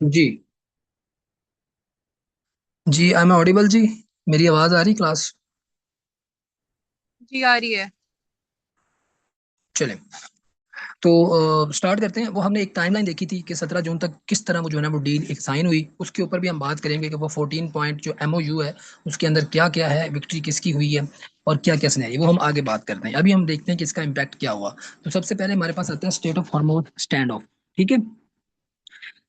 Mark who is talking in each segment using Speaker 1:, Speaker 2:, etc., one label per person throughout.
Speaker 1: Ji. Ji, I am audible जी। मेरी आवाज आ रही क्लास?
Speaker 2: जी आ रही है।
Speaker 1: चलें। तो स्टार्ट करते हैं। वो हमने एक टाइमलाइन देखी थी कि 17 जून तक किस तरह वो जो है ना वो डील एक साइन हुई। उसके ऊपर भी हम बात करेंगे कि वो 14 पॉइंट जो एमओयू है उसके अंदर क्या क्या है, विक्ट्री किसकी हुई है और क्या क्या सिनेरियो, वो हम आगे बात करते हैं। अभी हम देखते हैं कि इसका इम्पैक्ट क्या हुआ। तो सबसे पहले हमारे पास आता है state of Hormuz stand of. ठीक है।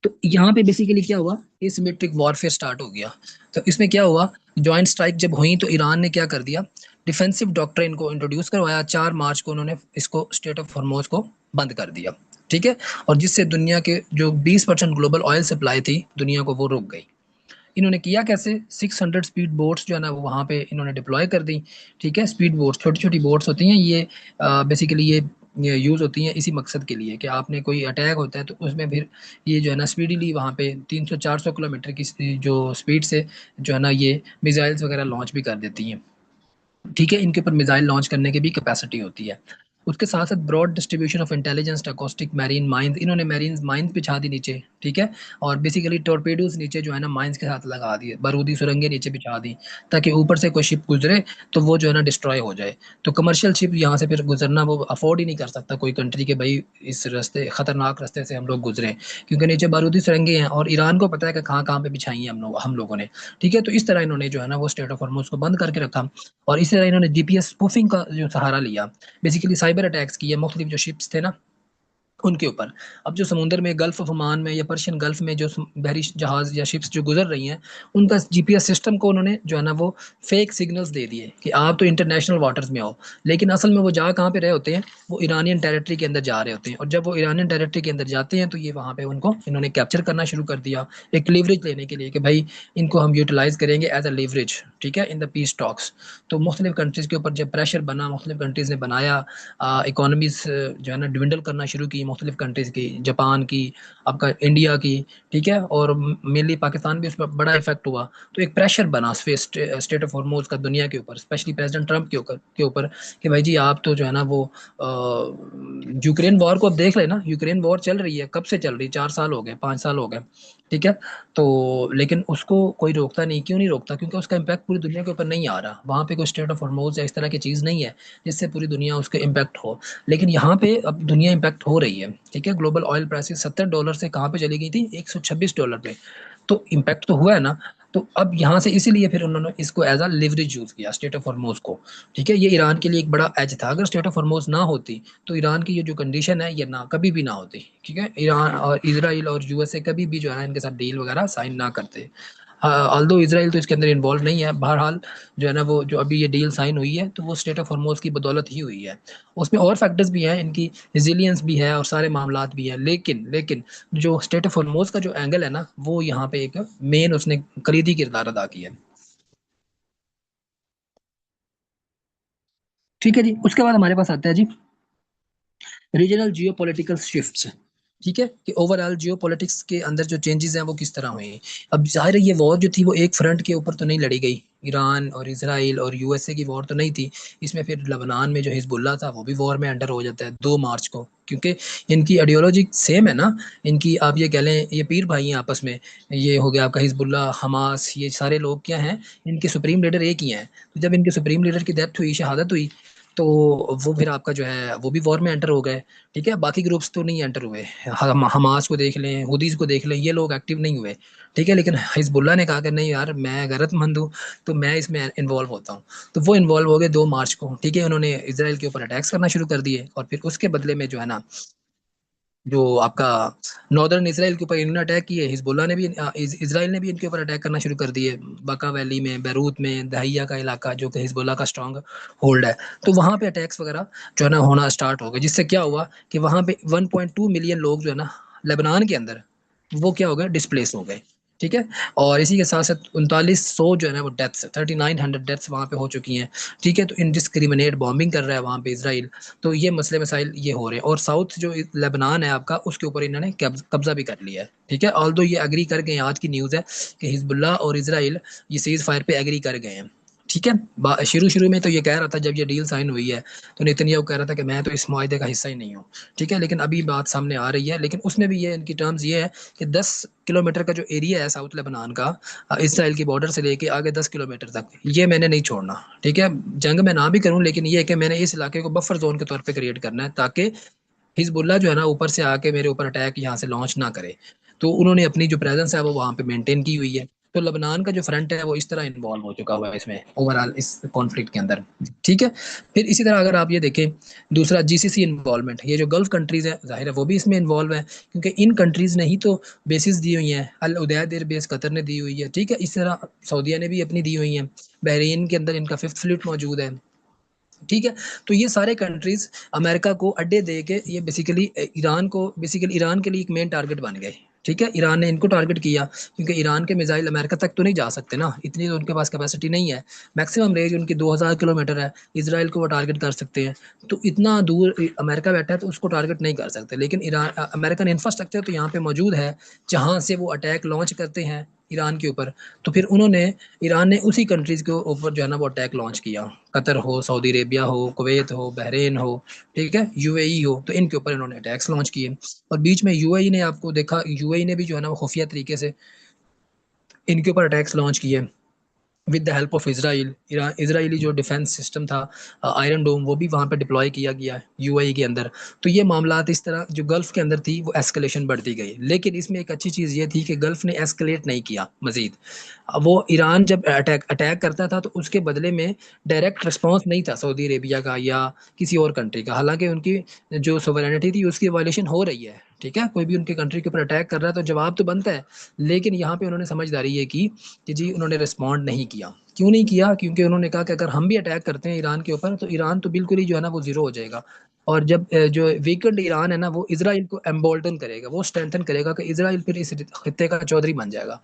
Speaker 1: तो यहाँ पे बेसिकली क्या हुआ, एसिमेट्रिक वॉरफेयर स्टार्ट हो गया। तो इसमें क्या हुआ, जॉइंट स्ट्राइक जब हुई तो ईरान ने क्या कर दिया, डिफेंसिव डॉक्ट्रिन को इंट्रोड्यूस करवाया। 4 मार्च को उन्होंने इसको स्टेट ऑफ हॉर्मोज को बंद कर दिया। ठीक है। और जिससे दुनिया के जो 20% ग्लोबल ऑयल सप्लाई थी दुनिया को, वो रुक गई। इन्होंने किया कैसे, 600 स्पीड बोट्स जो है ना वो वहाँ पे इन्होंने डिप्लॉय कर दी। ठीक है। स्पीड बोट्स छोटी छोटी बोट्स होती हैं ये, बेसिकली ये यूज़ होती हैं इसी मकसद के लिए कि आपने कोई अटैक होता है तो उसमें फिर ये जो है ना स्पीडीली वहाँ पे 300-400 किलोमीटर की जो स्पीड से जो है ना ये मिसाइल्स वगैरह लॉन्च भी कर देती हैं। ठीक है। इनके ऊपर मिसाइल लॉन्च करने की भी कैपेसिटी होती है। उसके साथ साथ broad distribution of intelligence, acoustic marine mines, इन्होंने मैरीन माइंस बिछा दी नीचे। ठीक है। और बेसिकली टॉर्पेडोज नीचे जो है ना माइंस के साथ लगा दिए, बारूदी सुरंगें नीचे बिछा दी, ताकि ऊपर से कोई शिप गुजरे तो वो जो है ना डिस्ट्रॉय हो जाए। तो कमर्शियल शिप यहाँ से फिर गुजरना वो अफोर्ड ही नहीं कर सकता कोई कंट्री के, भाई इस रास्ते खतरनाक रास्ते से हम लोग गुजरे, क्योंकि नीचे बारूदी सुरंगें हैं और ईरान को पता है कि कहाँ कहाँ पे बिछाई हैं हम लोगों ने। ठीक है। तो इस तरह इन्होंने जो है ना वो स्टेट ऑफ हॉर्मुज को बंद करके रखा। और इसी तरह इन्होंने जीपीएस स्पूफिंग का जो सहारा लिया, बेसिकली साइबर अटैक्स किए मुख्तलिफ जो शिप्स थे ना उनके ऊपर। अब जो समुद्र में गल्फ ऑफ ओमान में या पर्शियन गल्फ में जो बहरी जहाज या शिप्स जो गुजर रही हैं, उनका जीपीएस सिस्टम को उन्होंने जो है ना वो फेक सिग्नल्स दे दिए कि आप तो इंटरनेशनल वाटर्स में हो, लेकिन असल में वो जा कहाँ पे रहे होते हैं, वो ईरानियन टेरिटरी के अंदर जा रहे होते हैं। और जब वो ईरानियन टेरिटरी के अंदर जाते हैं तो ये वहाँ पे उनको इन्होंने कैप्चर करना शुरू कर दिया, एक लीवरेज लेने के लिए कि भाई इनको हम यूटिलाइज करेंगे एज अ लीवरेज। ठीक है। In the peace talks. तो मुख्तलिफ कंट्रीज़ के ऊपर जब प्रेशर बना, मुख्तलिफ कंट्रीज़ ने बनाया, इकोनॉमीज जो है ना डिविंडल करना शुरू की मुख्तलिफ कंट्रीज़ की, जापान की, आपका इंडिया की। ठीक है। और मेनली पाकिस्तान भी उसमें बड़ा इफेक्ट हुआ। तो एक प्रेशर बना स्टेट ऑफ हॉर्मोज का दुनिया के ऊपर, स्पेशली प्रेसिडेंट ट्रंप के ऊपर कि भाई जी आप तो जो है ना वो यूक्रेन वॉर को अब देख लेना, यूक्रेन वॉर चल रही है, कब से चल रही, 4 साल हो गए, 5 साल हो गए। ठीक है। तो लेकिन उसको कोई रोकता नहीं, क्यों नहीं रोकता, क्योंकि उसका इम्पैक्ट पूरी दुनिया के ऊपर नहीं आ रहा, वहाँ पे कोई स्टेट ऑफ हॉर्मोज या इस तरह की चीज़ नहीं है जिससे पूरी दुनिया उसके इम्पैक्ट हो। लेकिन यहाँ पे अब दुनिया इम्पैक्ट हो रही है। ठीक है। ग्लोबल ऑयल प्राइसेस $70 से कहाँ पे चली गई थी, $126 पे। तो इम्पैक्ट तो हुआ है ना। तो अब यहाँ से इसीलिए फिर उन्होंने इसको एज अ लिवरेज यूज किया, स्टेट ऑफ हॉर्मोज को। ठीक है। ये ईरान के लिए एक बड़ा एज था। अगर स्टेट ऑफ हॉर्मोज ना होती तो ईरान की ये जो कंडीशन है ये ना कभी भी ना होती। ठीक है। ईरान और इसराइल और यूएसए कभी भी जो है ना इनके साथ डील वगैरह साइन ना करते। ऑल्दो इसराइल तो इसके अंदर इन्वॉल्व नहीं है, बहरहाल जो है ना वो जो अभी ये डील साइन हुई है तो वो स्टेट ऑफ हॉर्मोज की बदौलत ही हुई है। उसमें और फैक्टर्स भी हैं, इनकी रिजिलियंस भी है और सारे मामलात भी हैं, लेकिन लेकिन जो स्टेट ऑफ हॉर्मोज का जो एंगल है ना वो यहाँ पे एक मेन उसने कलीदी किरदार अदा किया है। ठीक है जी। उसके बाद हमारे पास आता है जी रीजनल जियो पॉलिटिकल शिफ्ट। ठीक है। कि ओवरऑल जियो पॉलिटिक्स के अंदर जो चेंजेस हैं वो किस तरह हुए हैं। अब जाहिर है ये वॉर जो थी वो एक फ्रंट के ऊपर तो नहीं लड़ी गई, ईरान और इसराइल और यूएसए की वॉर तो नहीं थी। इसमें फिर लबनान में जो हिजबुल्ला था वो भी वॉर में अंडर हो जाता है 2 मार्च को, क्योंकि इनकी आइडियोलॉजी सेम है ना। इनकी आप ये कह लें ये पीर भाई हैं आपस में। ये हो गया आपका हिजबुल्ला, हमास, ये सारे लोग क्या हैं, इनके सुप्रीम लीडर एक ही हैं। तो जब इनके सुप्रीम लीडर की डेथ हुई, शहादत हुई, तो वो फिर आपका जो है वो भी वॉर में एंटर हो गए। ठीक है। बाकी ग्रुप्स तो नहीं एंटर हुए। हमास को देख लें, हुदीस को देख लें, ये लोग एक्टिव नहीं हुए। ठीक है। लेकिन हिजबुल्ला ने कहा कि नहीं यार मैं गैरतमंद हूँ, तो मैं इसमें इन्वॉल्व होता हूँ। तो वो इन्वॉल्व हो गए 2 मार्च को। ठीक है। उन्होंने इसराइल के ऊपर अटैक्स करना शुरू कर दिए और फिर उसके बदले में जो है ना जो आपका नॉर्दर्न इसराइल के ऊपर इन्होंने अटैक किए, हिजबुल्ला ने भी इसराइल ने भी इनके ऊपर अटैक करना शुरू कर दिए। बका वैली में, बैरूत में, दहिया का इलाका जो कि हिजबुल्ला का स्ट्रांग होल्ड है, तो वहाँ पे अटैक्स वगैरह जो है ना होना स्टार्ट हो गए, जिससे क्या हुआ कि वहाँ पे 1.2 मिलियन लोग जो है ना लेबनान के अंदर वो क्या हो गए, डिस्प्लेस हो गए। ठीक है। और इसी के साथ साथ 3900 जो है ना वो डेथ्स, 3900 डेथ्स वहाँ पे हो चुकी हैं। ठीक है। तो इनडिस्क्रिमिनेट बॉम्बिंग कर रहा है वहाँ पे इसराइल। तो ये मसले मसाइल ये हो रहे हैं। और साउथ जो लेबनान है आपका उसके ऊपर इन्होंने कब्जा भी कर लिया है। ठीक है। ऑल्दो ये एग्री कर गए हैं, आज की न्यूज़ है कि हिजबुल्ला और इसराइल ये सीज फायर पे एग्री कर गए हैं। ठीक है। शुरू शुरू में तो ये कह रहा था, जब ये डील साइन हुई है तो नेतन्याहू कह रहा था कि मैं तो इस मुआहदे का हिस्सा ही नहीं हूँ। ठीक है, लेकिन अभी बात सामने आ रही है, लेकिन उसमें भी ये इनकी टर्म्स ये है कि 10 किलोमीटर का जो एरिया है साउथ लेबनान का, इसराइल की बॉर्डर से लेके आगे 10 किलोमीटर तक, ये मैंने नहीं छोड़ना। ठीक है, जंग मैं ना भी करूँ, लेकिन ये है कि मैंने इस इलाके को बफर जोन के तौर पर क्रिएट करना है, ताकि हिजबुल्ला जो है ना ऊपर से आके मेरे ऊपर अटैक यहाँ से लॉन्च ना करे। तो उन्होंने अपनी जो प्रेजेंस है वो वहाँ पे मेंटेन की हुई है। तो लबनान का जो फ्रंट है वो इस तरह इन्वॉल्व हो चुका हुआ है इसमें, ओवरऑल इस कॉन्फ्लिक्ट के अंदर। ठीक है, फिर इसी तरह अगर आप ये देखें, दूसरा जीसीसी इन्वॉल्वमेंट, ये जो गल्फ कंट्रीज है जाहिर है वो भी इसमें इन्वॉल्व है, क्योंकि इन कंट्रीज ने ही तो बेसिस दी हुई हैं। अल उदैद एयर बेस कतर ने दी हुई है। ठीक है, इस तरह सऊदीया ने भी अपनी दी हुई हैं। बहरीन के अंदर इनका फिफ्थ फ्लीट मौजूद है। ठीक है, तो ये सारे कंट्रीज अमेरिका को अड्डे दे के ये बेसिकली ईरान को, बेसिकली ईरान के लिए एक मेन टारगेट बन गए। ठीक है, ईरान ने इनको टारगेट किया, क्योंकि ईरान के मिसाइल अमेरिका तक तो नहीं जा सकते ना, इतनी तो उनके पास कैपेसिटी नहीं है। मैक्सिमम रेंज उनकी 2000 किलोमीटर है। इसराइल को वो टारगेट कर सकते हैं, तो इतना दूर अमेरिका बैठा है तो उसको टारगेट नहीं कर सकते। लेकिन ईरान, अमेरिकन इंफ्रास्ट्रक्चर तो यहाँ पे मौजूद है, जहाँ से वो अटैक लॉन्च करते हैं ईरान के ऊपर। तो फिर उन्होंने, ईरान ने उसी कंट्रीज के ऊपर जो है ना वो अटैक लॉन्च किया। कतर हो, सऊदी अरेबिया हो, कुवैत हो, बहरीन हो, ठीक है, यूएई हो, तो इनके ऊपर इन्होंने अटैक्स लॉन्च किए। और बीच में यूएई ने, आपको देखा, यूएई ने भी जो है ना वो खुफिया तरीके से इनके ऊपर अटैक्स लॉन्च किए with the help of Israel. Israeli जो डिफेंस सिस्टम था, आयरन डोम, वो भी वहाँ पे डिप्लॉय किया गया यूएई के अंदर। तो ये मामला इस तरह जो गल्फ के अंदर थी वो एस्केलेशन बढ़ती गई, लेकिन इसमें एक अच्छी चीज़ ये थी कि गल्फ ने एस्केलेट नहीं किया मजीद। वो ईरान जब अटैक अटैक करता था तो उसके बदले में डायरेक्ट रिस्पॉन्स नहीं था सऊदी अरेबिया का या किसी और कंट्री का, हालांकि उनकी जो सोवरेनिटी थी उसकी वायलेशन हो रही है। ठीक है, कोई भी उनके कंट्री के ऊपर अटैक कर रहा है तो जवाब तो बनता है। लेकिन यहाँ पे उन्होंने समझदारी ये की कि जी उन्होंने रिस्पॉन्ड नहीं किया। क्यों नहीं किया? क्योंकि उन्होंने कहा कि अगर हम भी अटैक करते हैं ईरान के ऊपर तो ईरान तो बिल्कुल ही जो है ना वो जीरो हो जाएगा। और जब जो वीकेंड ईरान है ना वो इसराइल को एम्बोल्डन करेगा, वो स्ट्रेंथन करेगा कि इसराइल फिर इस खत्ते का चौधरी बन जाएगा।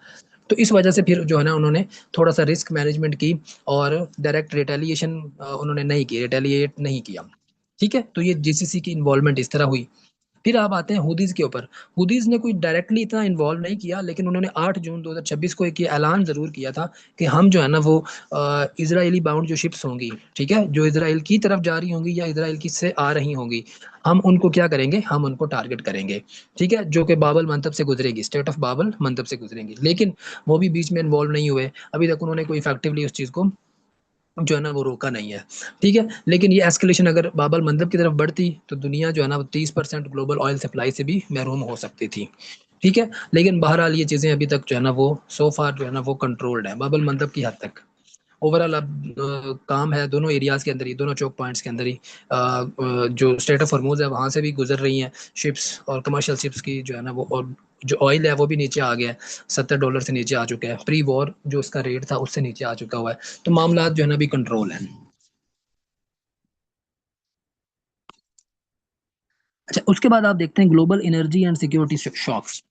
Speaker 1: तो इस वजह से फिर जो है ना उन्होंने थोड़ा सा रिस्क मैनेजमेंट की और डायरेक्ट रिटेलिएशन उन्होंने नहीं की, रिटेलिएट नहीं किया। ठीक है, तो ये जीसीसी की इन्वॉल्वमेंट इस तरह हुई। फिर आप आते हैं हुदीज के ऊपर। हुदीज ने कोई डायरेक्टली इतना इन्वॉल्व नहीं किया, लेकिन उन्होंने 8 जून 2026 को एक ये ऐलान जरूर किया था कि हम जो है ना वो इजरायली बाउंड जो शिप्स होंगी, ठीक है, जो इसराइल की तरफ जा रही होंगी या इसराइल की से आ रही होंगी, हम उनको क्या करेंगे, हम उनको टारगेट करेंगे। ठीक है, जो कि बाबल मंतब से गुजरेगी, स्टेट ऑफ बाबल मंतब से गुजरेंगी। लेकिन वो भी बीच में इन्वॉल्व नहीं हुए, अभी तक उन्होंने कोई इफेक्टिवली उस चीज़ को जो है ना वो रोका नहीं है। ठीक है, लेकिन ये एस्केलेशन अगर बाबल मंदब की तरफ बढ़ती तो दुनिया जो है ना वो 30% ग्लोबल ऑयल सप्लाई से भी महरूम हो सकती थी। ठीक है, लेकिन बहरहाल ये चीज़ें अभी तक जो है ना वो सो फार जो है ना वो कंट्रोल्ड है बाबल मंदब की हद तक। ओवरऑल अब काम है दोनों एरियाज के अंदर ही, दोनों चौक पॉइंट्स के अंदर ही। जो स्टेट ऑफ हॉर्मूज है वहां से भी गुजर रही हैं शिप्स, और कमर्शियल शिप्स की जो है ना वो, और जो ऑयल है वो भी नीचे आ गया है, $70 से नीचे आ चुका है। प्री वॉर जो उसका रेट था उससे नीचे आ चुका हुआ है। तो मामला जो है ना भी कंट्रोल है। अच्छा, उसके बाद आप देखते हैं global energy and security shocks.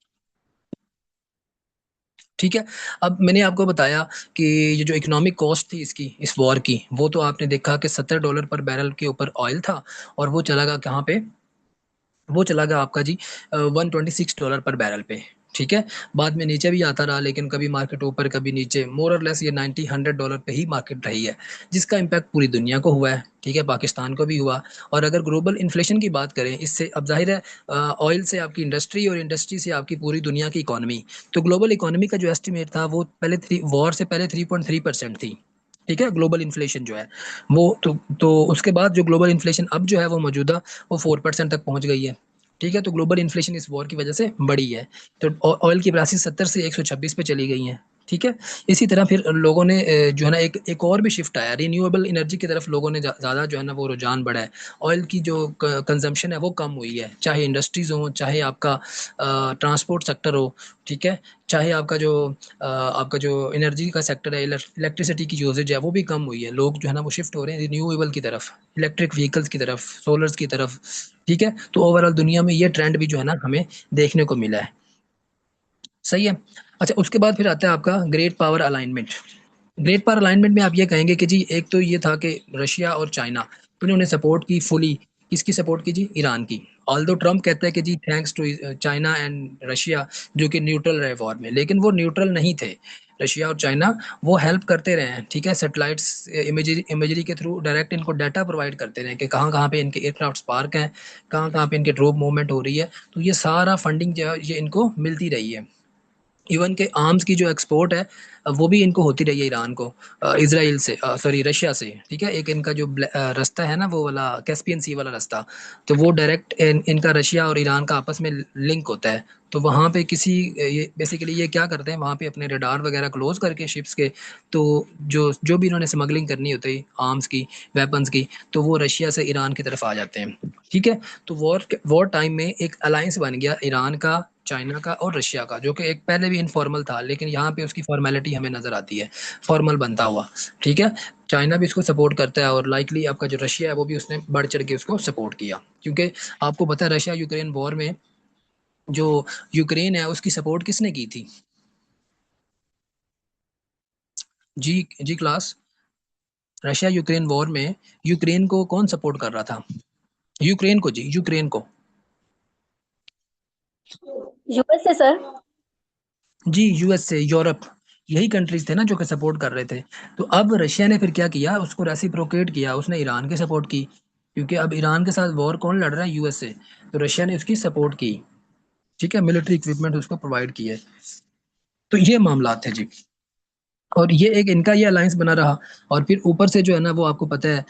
Speaker 1: ठीक है, अब मैंने आपको बताया कि ये जो इकोनॉमिक कॉस्ट थी इसकी, इस वॉर की, वो तो आपने देखा कि $70 पर बैरल के ऊपर ऑयल था, और वो चला गया कहाँ पे, वो चला गया आपका जी $126 पर बैरल पे। ठीक है, बाद में नीचे भी आता रहा, लेकिन कभी मार्केट ऊपर कभी नीचे, मोर और लेस ये 90-100 डॉलर पे ही मार्केट रही है, जिसका इम्पैक्ट पूरी दुनिया को हुआ है। ठीक है, पाकिस्तान को भी हुआ। और अगर ग्लोबल इन्फ्लेशन की बात करें, इससे अब जाहिर है ऑयल से आपकी इंडस्ट्री और इंडस्ट्री से आपकी पूरी दुनिया की इकोनॉमी, तो ग्लोबल इकोनॉमी का जो एस्टिमेट था वो पहले वॉर से पहले 3.3% थी। ठीक है, ग्लोबल इन्फ्लेशन जो है वो तो उसके बाद जो ग्लोबल इन्फ्लेशन अब जो है वो मौजूदा वो 4% तक पहुंच गई है। ठीक है, तो ग्लोबल इन्फ्लेशन इस वॉर की वजह से बढ़ी है। तो ऑयल की प्राइसेस 70 से 126 पे चली गई हैं। ठीक है, इसी तरह फिर लोगों ने जो है ना एक एक और भी शिफ्ट आया, रिन्यूएबल एनर्जी की तरफ लोगों ने ज़्यादा जो है ना वो रुझान बढ़ा है। ऑयल की जो कंजम्पशन है वो कम हुई है, चाहे इंडस्ट्रीज हो, चाहे आपका ट्रांसपोर्ट सेक्टर हो। ठीक है, चाहे आपका जो एनर्जी का सेक्टर है, इलेक्ट्रिसिटी की यूजेज है वो भी कम हुई है। लोग जो है ना वो शिफ्ट हो रहे हैं रिन्यूएबल की तरफ, इलेक्ट्रिक व्हीकल्स की तरफ, सोलर्स की तरफ। ठीक है, तो ओवरऑल दुनिया में ये ट्रेंड भी जो है ना हमें देखने को मिला है। सही है। अच्छा, उसके बाद फिर आता है आपका great power alignment. Great power alignment में आप ये कहेंगे कि जी एक तो ये था कि रशिया और चाइना, इन्होंने सपोर्ट की फुली किसकी सपोर्ट की जी? ईरान की। ऑल्दो ट्रम्प कहता है कि जी thanks to China and Russia, जो कि न्यूट्रल रहे वॉर में, लेकिन वो न्यूट्रल नहीं थे। रशिया और चाइना वो हेल्प करते रहे हैं, ठीक है, सैटेलाइट्स इमेजरी इमेजरी के थ्रू डायरेक्ट इनको डाटा प्रोवाइड करते रहे कि कहाँ कहाँ पे इनके एयरक्राफ्ट पार्क हैं, कहाँ कहाँ पे इनके ड्रोप मूवमेंट हो रही है। तो ये सारा फंडिंग जो है ये इनको मिलती रही है। इवन के आर्म्स की जो एक्सपोर्ट है वो भी इनको होती रही है ईरान को, इसराइल से, सॉरी रशिया से, ठीक है। एक इनका जो रास्ता है ना, वो वाला कैस्पियन सी वाला रास्ता, तो वो डायरेक्ट इनका रशिया और ईरान का आपस में लिंक होता है। तो वहाँ पे किसी ये बेसिकली ये क्या करते हैं, वहाँ पे अपने रडार वगैरह क्लोज करके शिप्स के, तो जो जो भी इन्होंने स्मगलिंग करनी होती है आर्म्स की, वेपन्स की, तो वो रशिया से ईरान की तरफ आ जाते हैं, ठीक है। तो वॉर वॉर टाइम में एक अलायंस बन गया ईरान का, चाइना का और रशिया का, जो कि एक पहले भी इनफॉर्मल था, लेकिन यहाँ पे उसकी फॉर्मेलिटी हमें नजर आती है, फॉर्मल बनता हुआ, ठीक है। चाइना भी इसको सपोर्ट करता है और लाइकली आपका जो रशिया है वो भी उसने बढ़ चढ़ के उसको सपोर्ट किया, क्योंकि आपको पता है रशिया यूक्रेन वॉर में जो यूक्रेन है उसकी सपोर्ट किसने की थी? जी जी क्लास, रशिया यूक्रेन वॉर में यूक्रेन को कौन सपोर्ट कर रहा था? यूक्रेन को जी, यूक्रेन को।
Speaker 2: USA sir.
Speaker 1: जी यूएस से, यूरोप, यही कंट्रीज थे ना जो कि सपोर्ट कर रहे थे। तो अब रशिया ने फिर क्या किया, उसको रेसिप्रोकेट किया, उसने ईरान की सपोर्ट की, क्योंकि अब ईरान के साथ वॉर कौन लड़ रहा है? यूएसए। तो रशिया ने उसकी सपोर्ट की, ठीक है, मिलिट्री इक्विपमेंट उसको प्रोवाइड किए। तो ये मामला थे जी। और ये एक इनका ये अलायंस बना रहा। और फिर ऊपर से जो है ना, वो आपको पता है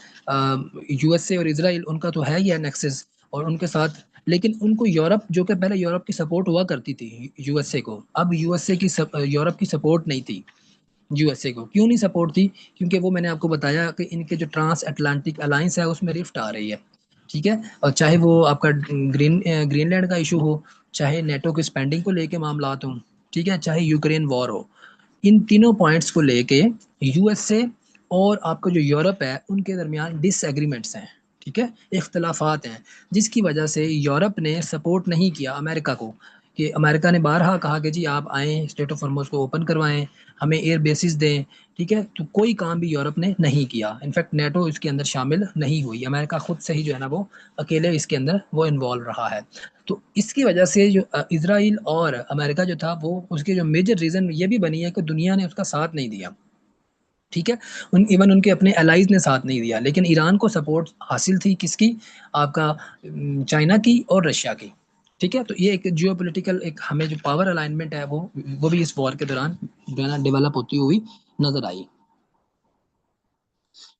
Speaker 1: यूएसए और इसराइल उनका तो है ही है नेक्सस, और उनके साथ, लेकिन उनको यूरोप, जो कि पहले यूरोप की सपोर्ट हुआ करती थी यूएसए को, अब यूएसए की यूरोप की सपोर्ट नहीं थी। यूएसए को क्यों नहीं सपोर्ट थी? क्योंकि वो मैंने आपको बताया कि इनके जो ट्रांस अटलांटिक अलायंस है उसमें रिफ्ट आ रही है, ठीक है। और चाहे वो आपका ग्रीनलैंड का इशू हो, चाहे नेटो की स्पेंडिंग को लेके मामला हो, ठीक है, चाहे यूक्रेन वॉर हो, इन तीनों पॉइंट्स को लेके यूएसए और आपका जो यूरोप है उनके दरमियान डिसएग्रीमेंट्स हैं, ठीक है, इख्तलाफात हैं, जिसकी वजह से यूरोप ने सपोर्ट नहीं किया अमेरिका को। कि अमेरिका ने बारहा कहा कि जी आप आएँ, स्टेट ऑफ हॉर्मुज़ को ओपन करवाएं, हमें एयर बेसिस दें, ठीक है। तो कोई काम भी यूरोप ने नहीं किया, इनफैक्ट नेटो इसके अंदर शामिल नहीं हुई, अमेरिका खुद से ही जो है ना वो अकेले इसके अंदर वो इन्वॉल्व रहा है। तो इसकी वजह से जो इसराइल और अमेरिका जो था, वो उसके जो मेजर रीजन ये भी बनी है कि दुनिया ने उसका साथ नहीं दिया, ठीक है। इवन उनके अपने एलाइज ने साथ नहीं दिया, लेकिन ईरान को सपोर्ट हासिल थी किसकी? आपका चाइना की और रशिया की, ठीक है। तो ये एक जियो पोलिटिकल एक हमें जो पावर अलाइनमेंट है वो भी इस वॉर के दौरान जो है ना डेवलप होती हुई नजर आई,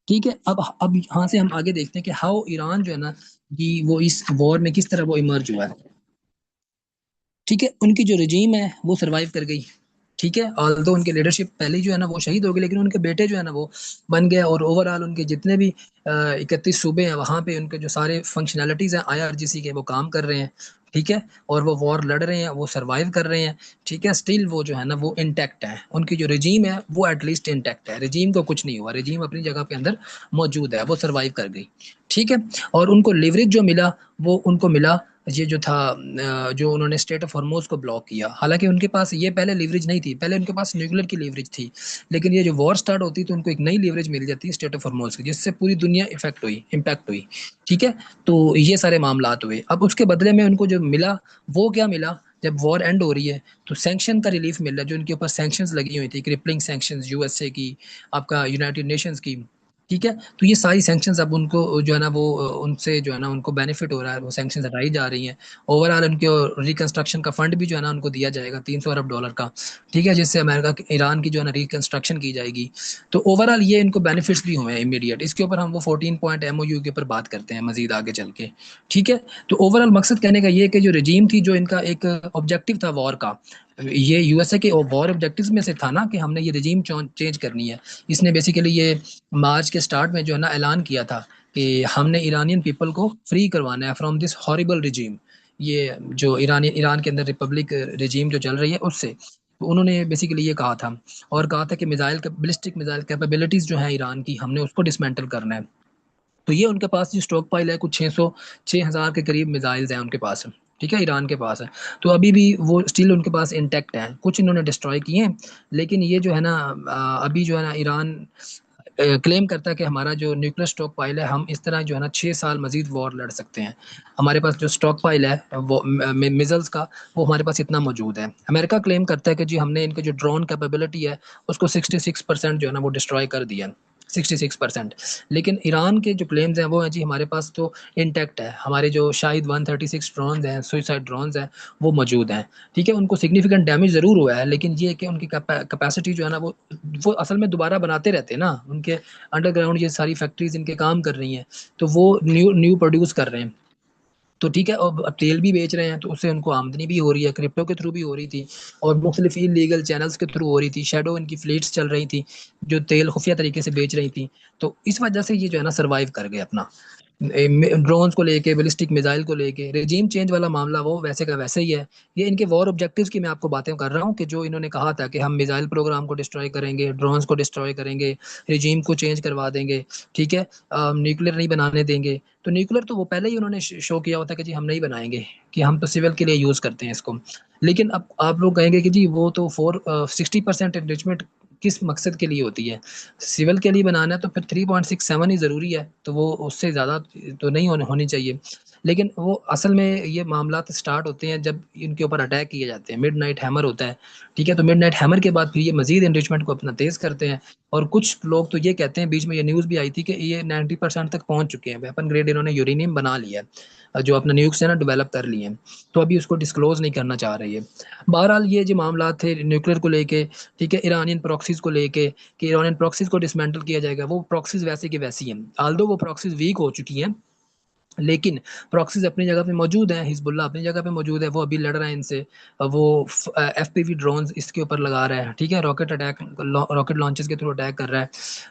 Speaker 1: ठीक है। अब यहाँ से हम आगे देखते हैं कि हाउ ईरान जो है ना, कि वो इस वॉर में किस तरह वो इमर्ज हुआ है, ठीक है। उनकी जो रजीम है वो सरवाइव कर गई, ठीक है, ऑल्दो उनके लीडरशिप पहले ही जो है ना वो शहीद हो गए, लेकिन उनके बेटे जो है ना वो बन गए, और ओवरऑल उनके जितने भी 31 सूबे हैं वहाँ पे उनके जो सारे फंक्शनैलिटीज हैं आईआरजीसी के वो काम कर रहे हैं, ठीक है। और वो वॉर लड़ रहे हैं, वो सरवाइव कर रहे हैं, ठीक है। स्टिल वो जो है ना वो इंटैक्ट है, उनकी जो रजीम है वो एटलीस्ट इंटैक्ट है, रजीम को कुछ नहीं हुआ, रजीम अपनी जगह पे अंदर मौजूद है, वो सरवाइव कर गई, ठीक है। और उनको लिवरेज जो मिला वो उनको मिला, ये जो था जो उन्होंने स्टेट ऑफ हॉर्मोज को ब्लॉक किया, हालांकि उनके पास ये पहले लीवरेज नहीं थी, पहले उनके पास न्यूक्लियर की लीवरेज थी, लेकिन ये जो वॉर स्टार्ट होती तो उनको एक नई लीवरेज मिल जाती है स्टेट ऑफ हॉर्मोज की, जिससे पूरी दुनिया इफेक्ट हुई, इम्पैक्ट हुई, ठीक है। तो ये सारे मामला हुए। अब उसके बदले में उनको जो मिला वो क्या मिला? जब वॉर एंड हो रही है तो सैंक्शन का रिलीफ मिल रहा है, जो उनके ऊपर सैंक्शंस लगी हुई थी, क्रिपलिंग सैंक्शंस यूएसए की, आपका यूनाइटेड नेशंस की, ठीक है। तो ये सारी सैंक्शंस अब उनको जो है ना वो उनसे जो है ना उनको बेनिफिट हो रहा है, वो सैंक्शंस हटाई जा रही हैं। ओवरऑल उनके रिकंस्ट्रक्शन का फंड भी जो है ना उनको दिया जाएगा $300 अरब का, ठीक है, जिससे अमेरिका ईरान की जो है ना रिकंस्ट्रक्शन की जाएगी। तो ओवरऑल ये इनको बेनिफिट्स भी हुए हैं इमीडिएट। इसके ऊपर हम वो 14 पॉइंट एमओयू के ऊपर बात करते हैं मजीद आगे चल के, ठीक है। तो ओवरऑल मकसद कहने का ये है कि जो रजीम थी, जो इनका एक ऑब्जेक्टिव था वॉर का, ये यूएसए के वॉर ऑब्जेक्टिव्स में से था ना कि हमने ये रजीम चेंज करनी है। इसने बेसिकली ये मार्च के स्टार्ट में जो है ना ऐलान किया था कि हमने ईरानियन पीपल को फ्री करवाना है फ्रॉम दिस हॉरिबल रिजीम, ये जो ईरान के अंदर रिपब्लिक रिजीम जो चल रही है उससे। तो उन्होंने बेसिकली ये कहा था, और कहा था कि मिसाइल बैलिस्टिक मिसाइल कैपेबिलिटीज जो है ईरान की, हमने उसको डिसमेंटल करना है। तो ये उनके पास जो स्टॉक पाइल है कुछ 600 के करीब मिसाइल्स हैं उनके पास, ठीक है, ईरान के पास है। तो अभी भी वो स्टिल उनके पास इंटैक्ट है, कुछ इन्होंने डिस्ट्रॉय किए हैं, लेकिन ये जो है ना अभी जो है ना ईरान क्लेम करता है कि हमारा जो न्यूक्लियर स्टॉक पाइल है, हम इस तरह जो है ना 6 साल मजीद वॉर लड़ सकते हैं। हमारे पास जो स्टॉक पाइल है वो मिजल्स का, वो हमारे पास इतना मौजूद है। अमेरिका क्लेम करता है कि जी हमने इनके जो ड्रोन कैपेबिलिटी है उसको 66% जो है ना वो डिस्ट्रॉय कर दिया, 66%। लेकिन ईरान के जो क्लेम्स हैं वो हैं जी हमारे पास तो इंटैक्ट है, हमारे जो शायद 136 ड्रोन हैं, सुइसाइड ड्रोन हैं, वो मौजूद हैं। ठीक है, उनको सिग्निफिकेंट डैमेज ज़रूर हुआ है, लेकिन ये कि उनकी कैपेसिटी जो है ना वो असल में दोबारा बनाते रहते हैं ना, उनके अंडरग्राउंड ये सारी फैक्ट्रीज इनके काम कर रही हैं, तो वो न्यू न्यू प्रोड्यूस कर रहे हैं। तो ठीक है, अब तेल भी बेच रहे हैं तो उससे उनको आमदनी भी हो रही है, क्रिप्टो के थ्रू भी हो रही थी, और मुख्तलिफ लीगल चैनल्स के थ्रू हो रही थी, शेडो इनकी फ्लीट्स चल रही थी जो तेल खुफिया तरीके से बेच रही थी। तो इस वजह से ये जो है ना सर्वाइव कर गए अपना, ड्रोन्स को लेके, बैलिस्टिक मिसाइल को लेके। रेजीम चेंज वाला मामला वो वैसे का वैसे ही है। ये इनके वॉर ऑब्जेक्टिव्स की मैं आपको बातें कर रहा हूँ कि जो इन्होंने कहा था कि हम मिसाइल प्रोग्राम को डिस्ट्रॉय करेंगे, ड्रोन्स को डिस्ट्रॉय करेंगे, रेजीम को चेंज करवा देंगे, ठीक है, न्यूक्लियर नहीं बनाने देंगे। तो न्यूक्लियर तो वो पहले ही उन्होंने शो किया होता कि जी हम नहीं बनाएंगे, कि हम तो सिविल के लिए यूज़ करते हैं इसको। लेकिन अब आप लोग कहेंगे कि जी वो तो 60% एनरिचमेंट किस मकसद के लिए होती है, सिविल के लिए बनाना है तो फिर 3.67 ही ज़रूरी है, तो वो उससे ज़्यादा तो नहीं होनी चाहिए। लेकिन वो असल में ये मामला स्टार्ट होते हैं जब इनके ऊपर अटैक किए जाते हैं, मिड नाइट हैमर होता है। ठीक है, तो मिड नाइट हैमर के बाद फिर ये मजीद एनरिचमेंट को अपना तेज़ करते हैं। और कुछ लोग तो ये कहते हैं, बीच में ये न्यूज़ भी आई थी कि ये 90% तक पहुंच चुके हैं, वेपन ग्रेड इन्होंने यूरेनियम बना लिया है, जो अपना न्यूक्स है ना डेवलप कर लिए हैं। तो अभी उसको डिस्क्लोज नहीं करना चाह रही है। बहरहाल ये जो मामला थे न्यूक्लियर को लेके, ठीक है, ईरानियन प्रॉक्सीज को लेके, कि ईरानियन प्रॉक्सीज को डिसमेंटल किया जाएगा, वो प्रॉक्सीज वैसे की वैसी हैं, आल्दो वो प्रॉक्सीज वीक हो चुकी हैं, लेकिन प्रॉक्सीज अपनी जगह पे मौजूद हैं, हिजबुल्लाह अपनी जगह पे मौजूद है, वो अभी लड़ रहा है इनसे। वो एफपीवी ड्रोन्स इसके ऊपर लगा रहा है, ठीक है, रॉकेट अटैक, रॉकेट लॉन्चेस के थ्रू अटैक कर रहा है।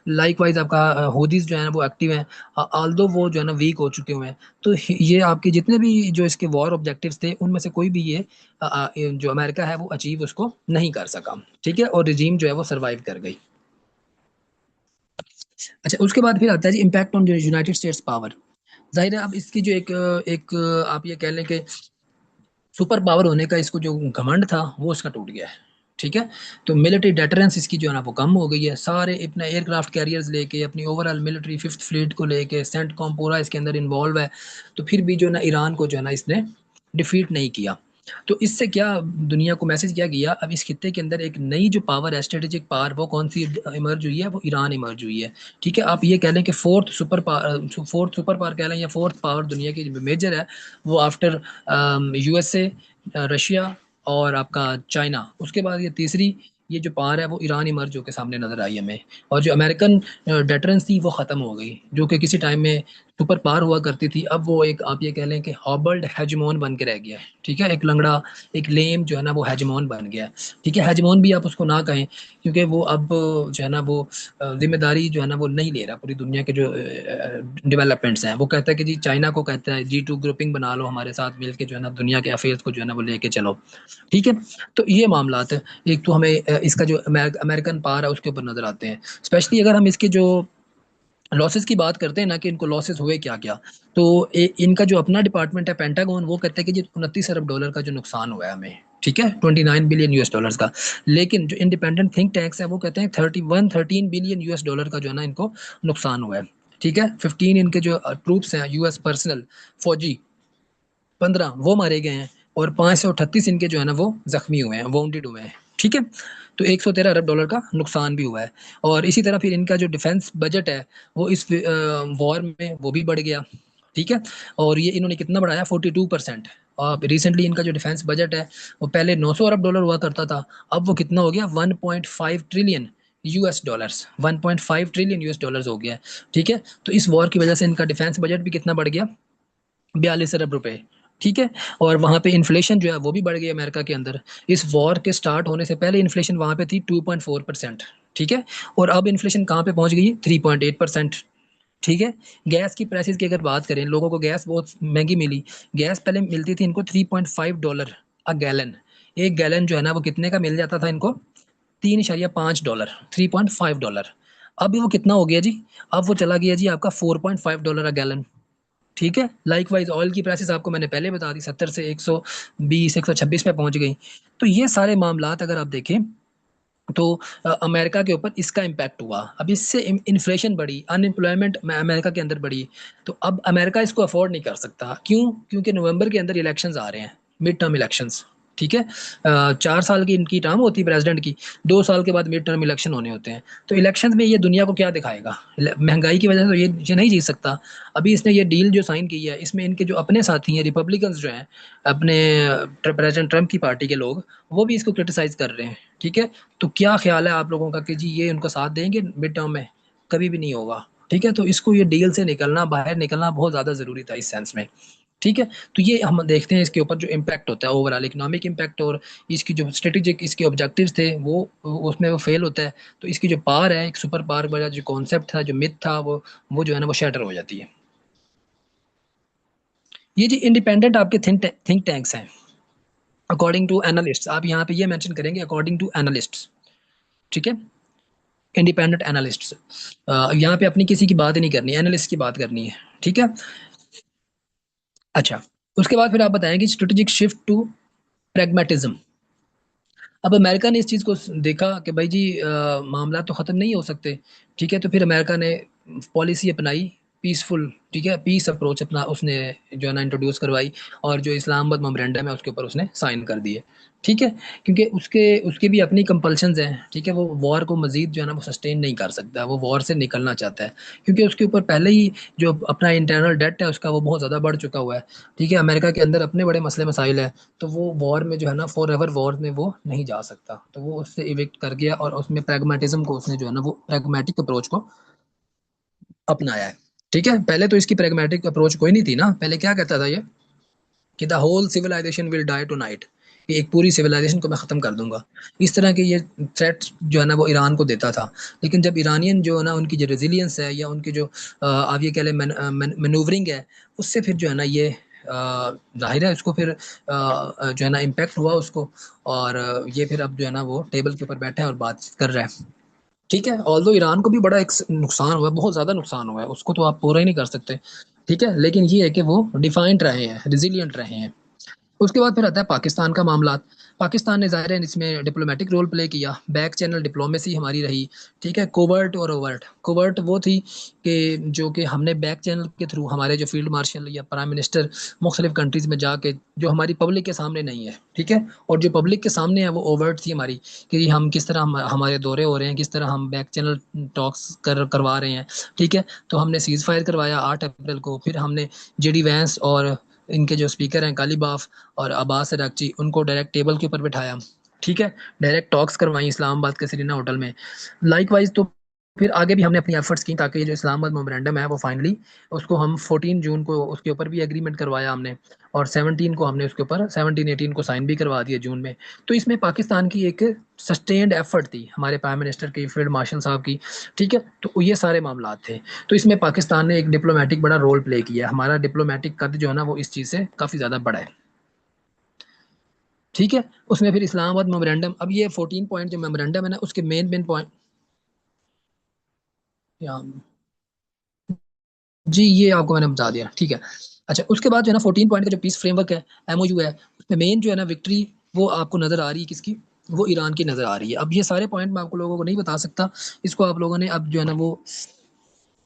Speaker 1: लाइक वाइज आपका हूदीज जो है ना वो एक्टिव हैं, आल्दो वो जो है ना वीक हो चुके हुए हैं। तो ये आपके जितने भी जो इसके वॉर ऑब्जेक्टिव्स थे उनमें से कोई भी ये जो अमेरिका है वो अचीव उसको नहीं कर सका, ठीक है, और रिजीम जो है वो सर्वाइव कर गई। अच्छा, उसके बाद फिर आता है जी impact on United States power. जाहिर है अब इसकी जो एक एक आप ये कह लें कि सुपर पावर होने का इसको जो घमंड था वो उसका टूट गया है। ठीक है, तो मिलिट्री डेटरेंस इसकी जो है ना वो कम हो गई है, सारे अपने एयरक्राफ्ट कैरियर्स लेके, अपनी ओवरऑल मिलिट्री फिफ्थ फ्लीट को लेके, सेंटकॉम पूरा इसके अंदर इन्वॉल्व है। तो फिर भी जो है ना ईरान को जो है ना इसने डिफीट नहीं किया। तो इससे क्या दुनिया को मैसेज क्या गया, अब इस खित्ते के अंदर एक नई जो पावर है, स्ट्रेटेजिक पावर, वो कौन सी इमर्ज हुई है, वो ईरान इमर्ज हुई है। ठीक है, आप ये कह लें कि फोर्थ सुपर पावर कह लें, या फोर्थ पावर दुनिया की मेजर है, वो आफ्टर यूएसए, रशिया और आपका चाइना, उसके बाद ये तीसरी ये जो पावर है वो ईरान इमर्ज होकर सामने नजर आई हमें। और जो अमेरिकन डेटरेंस थी वो खत्म हो गई, जो कि किसी टाइम में सुपर पावर हुआ करती थी, अब वो एक आप ये कह लें कि हॉबल्ड हेजमोन बन के रह गया है। ठीक है, एक लंगड़ा, एक लेम जो है ना वो हेजमोन बन गया है। ठीक है, हेजमोन भी आप उसको ना कहें, क्योंकि वो अब जो है ना वो जिम्मेदारी जो है ना वो नहीं ले रहा पूरी दुनिया के जो डेवलपमेंट्स हैं। वो कहता है कि जी चाइना को कहता है G2 ग्रुपिंग बना लो, हमारे साथ मिल के जो है ना दुनिया के अफेयर्स को जो है ना वो लेके चलो। ठीक है, तो ये मामलात है। एक तो हमें इसका जो अमेरिकन पावर है उसके ऊपर नजर आते हैं, स्पेशली अगर हम इसके जो लॉसेस की बात करते हैं ना, कि इनको लॉसेस हुए क्या क्या। तो इनका जो अपना डिपार्टमेंट है पेंटागन, वो कहते हैं कि जी 29 अरब डॉलर का जो नुकसान हुआ है हमें, ठीक है, 29 बिलियन US डॉलर्स का। लेकिन जो इंडिपेंडेंट थिंक टैंक्स है वो कहते हैं 13 बिलियन US डॉलर का जो है ना इनको नुकसान हुआ है। ठीक है, 15 इनके जो ट्रूप्स हैं, यूएस पर्सनल फौजी, 15 वो मारे गए हैं, और 538 इनके जो है ना वो जख्मी हुए हैं, वाउंडेड हुए हैं। ठीक है, तो 113 अरब डॉलर का नुकसान भी हुआ है। और इसी तरह फिर इनका जो डिफेंस बजट है वो इस वॉर में वो भी बढ़ गया। ठीक है, और ये इन्होंने कितना बढ़ाया, 42%। और रिसेंटली इनका जो डिफेंस बजट है वो पहले 900 अरब डॉलर हुआ करता था, अब वो कितना हो गया, 1.5 trillion US dollars, 1.5 trillion US dollars हो गया है। ठीक है, तो इस वॉर की वजह से इनका डिफेंस बजट भी कितना बढ़ गया, 42 अरब रुपए। ठीक है, और वहां पे इन्फ्लेशन जो है वो भी बढ़ गई अमेरिका के अंदर। इस वॉर के स्टार्ट होने से पहले इन्फ्लेशन वहां पे थी 2.4%। ठीक है, और अब इन्फ्लेशन कहाँ पे पहुंच गई है, 3.8%। ठीक है, गैस की प्राइसेस की अगर बात करें, लोगों को गैस बहुत महंगी मिली। गैस पहले मिलती थी इनको $3.5 अ गैलन। एक गैलन जो है ना वो कितने का मिल जाता था इनको, $3.5, $3.5। अब वो कितना हो गया जी, अब वो चला गया जी आपका $4.5 अ गैलन। ठीक है, लाइक वाइज ऑयल की प्राइसेस आपको मैंने पहले बता दी, 70 से 120 126 पे पहुंच गई। तो ये सारे मामलात अगर आप देखें, तो अमेरिका के ऊपर इसका इम्पैक्ट हुआ। अब इससे इन्फ्लेशन बढ़ी, अनएम्प्लॉयमेंट अमेरिका के अंदर बढ़ी। तो अब अमेरिका इसको अफोर्ड नहीं कर सकता। क्यों? क्योंकि नवंबर के अंदर इलेक्शंस आ रहे हैं, मिड टर्म इलेक्शंस। ठीक है, 4 साल की इनकी टर्म होती है प्रेसिडेंट की, 2 साल के बाद मिड टर्म इलेक्शन होने होते हैं। तो इलेक्शन में ये दुनिया को क्या दिखाएगा? महंगाई की वजह से तो ये नहीं जीत सकता। अभी इसने ये डील जो साइन की है, इसमें इनके जो अपने साथी हैं रिपब्लिकन्स जो हैं, अपने प्रेसिडेंट ट्रम्प की पार्टी के लोग, वो भी इसको क्रिटिसाइज कर रहे हैं। ठीक है, तो क्या ख्याल है आप लोगों का कि जी ये उनको साथ देंगे मिड टर्म में? कभी भी नहीं होगा। ठीक है, तो इसको ये डील से निकलना, बाहर निकलना बहुत ज़्यादा ज़रूरी था इस सेंस में। ठीक है, तो ये हम देखते हैं इसके ऊपर जो इम्पैक्ट होता है, ओवरऑल इकोनॉमिक इम्पैक्ट, और इसकी जो स्ट्रेटेजिक इसके ऑब्जेक्टिव्स थे वो उसमें वो फेल होता है। तो इसकी जो पावर है, एक सुपर पावर वाला जो कॉन्सेप्ट था, जो मिथ था, वो जो है ना वो शैटर हो जाती है। ये जी इंडिपेंडेंट आपके थिंक टैंक्स हैं, अकॉर्डिंग टू एनालिस्ट। आप यहाँ पे ये मेंशन करेंगे अकॉर्डिंग टू एनालिस्ट। ठीक है, इंडिपेंडेंट एनालिस्ट। यहाँ पे अपनी किसी की बात ही नहीं करनी, एनालिस्ट की बात करनी है। ठीक है, अच्छा, उसके बाद फिर आप बताएंगे स्ट्रेटेजिक शिफ्ट टू प्रैग्मेटिज्म। अब अमेरिका ने इस चीज़ को देखा कि भाई जी मामला तो ख़त्म नहीं हो सकते। ठीक है, तो फिर अमेरिका ने पॉलिसी अपनाई पीसफुल। ठीक है, पीस अप्रोच अपना उसने जो है ना इंट्रोड्यूस करवाई, और जो इस्लामाबाद मेमोरेंडम है उसके ऊपर उसने साइन कर दिए। ठीक है, क्योंकि उसके उसके भी अपनी कंपल्शंस हैं। ठीक है, वो वॉर को मजीद जो है ना वो सस्टेन नहीं कर सकता, वो वॉर से निकलना चाहता है, क्योंकि उसके ऊपर पहले ही जो अपना इंटरनल डेट है उसका वो बहुत ज़्यादा बढ़ चुका हुआ है। ठीक है, अमेरिका के अंदर अपने बड़े मसले मसाइल है। तो वो वॉर में जो है ना फॉर एवर वॉर में वो नहीं जा सकता, तो वो उससे इविक्ट कर गया, और उसमें प्रैग्मेटिज्म को उसने जो है ना वो प्रैग्मेटिक अप्रोच को अपनाया है। ठीक है, पहले तो इसकी प्रैग्मेटिक अप्रोच कोई नहीं थी ना। पहले क्या कहता था ये कि the whole civilisation will die tonight, कि एक पूरी सिविलाइजेशन को मैं ख़त्म कर दूंगा। इस तरह के ये थ्रेट जो है ना वो ईरान को देता था। लेकिन जब ईरानियन जो है ना उनकी जो रेजिलियंस है, या उनकी जो आप ये कह लें मैनूवरिंग है, उससे फिर जो है ना ये जाहिर है उसको फिर जो है ना इम्पेक्ट हुआ उसको, और ये फिर अब जो है ना वो टेबल के ऊपर बैठा है और बात कर रहा है। ठीक है, ऑल्दो ईरान को भी बड़ा एक नुकसान हुआ है, बहुत ज़्यादा नुकसान हुआ है, उसको तो आप पूरा ही नहीं कर सकते। ठीक है, लेकिन ये है कि वो डिफाइंड रहे हैं, रिजिलियंट रहे हैं। उसके बाद फिर आता है पाकिस्तान का मामला। पाकिस्तान ने ज़ाहिर है इसमें डिप्लोमेटिक रोल प्ले किया, बैक चैनल डिप्लोमेसी हमारी रही। ठीक है, कोवर्ट और ओवर्ट। कोवर्ट वो थी कि जो कि हमने बैक चैनल के थ्रू हमारे जो फील्ड मार्शल या प्राइम मिनिस्टर मुख्तलिफ कंट्रीज़ में जाके, जो हमारी पब्लिक के सामने नहीं है। ठीक है, और जो पब्लिक के सामने है वो ओवर्ट थी हमारी, कि हम किस तरह हमारे दौरे हो रहे हैं, किस तरह हम बैक चैनल टॉक्स करवा रहे हैं। ठीक है, तो हमने सीज़ फायर करवाया 8 अप्रैल को। फिर हमने जेडी वैंस और इनके जो स्पीकर हैं कालीबाफ और अब्बास अरागची, उनको डायरेक्ट टेबल के ऊपर बिठाया। ठीक है, डायरेक्ट टॉक्स करवाई इस्लामाबाद के सीरीना होटल में। लाइक वाइज तो फिर आगे भी हमने अपनी एफर्ट्स की, ताकि ये जो इस्लामाबाद मेमोरेंडम है वो फाइनली उसको हम 14 जून को उसके ऊपर भी एग्रीमेंट करवाया हमने, और 17 को हमने उसके ऊपर 17-18 को साइन भी करवा दिया जून में। तो इसमें पाकिस्तान की एक सस्टेन्ड एफर्ट थी, हमारे प्राइम मिनिस्टर की, फील्ड मार्शल साहब की। ठीक है, तो ये सारे मामला थे। तो इसमें पाकिस्तान ने एक डिप्लोमेटिक बड़ा रोल प्ले किया, हमारा डिप्लोमेटिक कद जो है ना वो इस चीज़ से काफ़ी ज़्यादा बड़ा है। ठीक है, उसमें फिर इस्लामाबाद मेमोरेंडम, अब ये 14 पॉइंट जो मेमोरेंडम है ना उसके मेन मेन पॉइंट, जी ये आपको मैंने बता दिया। ठीक है, अच्छा, उसके बाद जो है ना 14 पॉइंट का जो पीस फ्रेमवर्क है, एमओयू है, उसमें मेन जो है ना विक्ट्री वो आपको नजर आ रही है किसकी? वो ईरान की नजर आ रही है। अब ये सारे पॉइंट मैं आपको लोगों को नहीं बता सकता, इसको आप लोगों ने अब जो है ना वो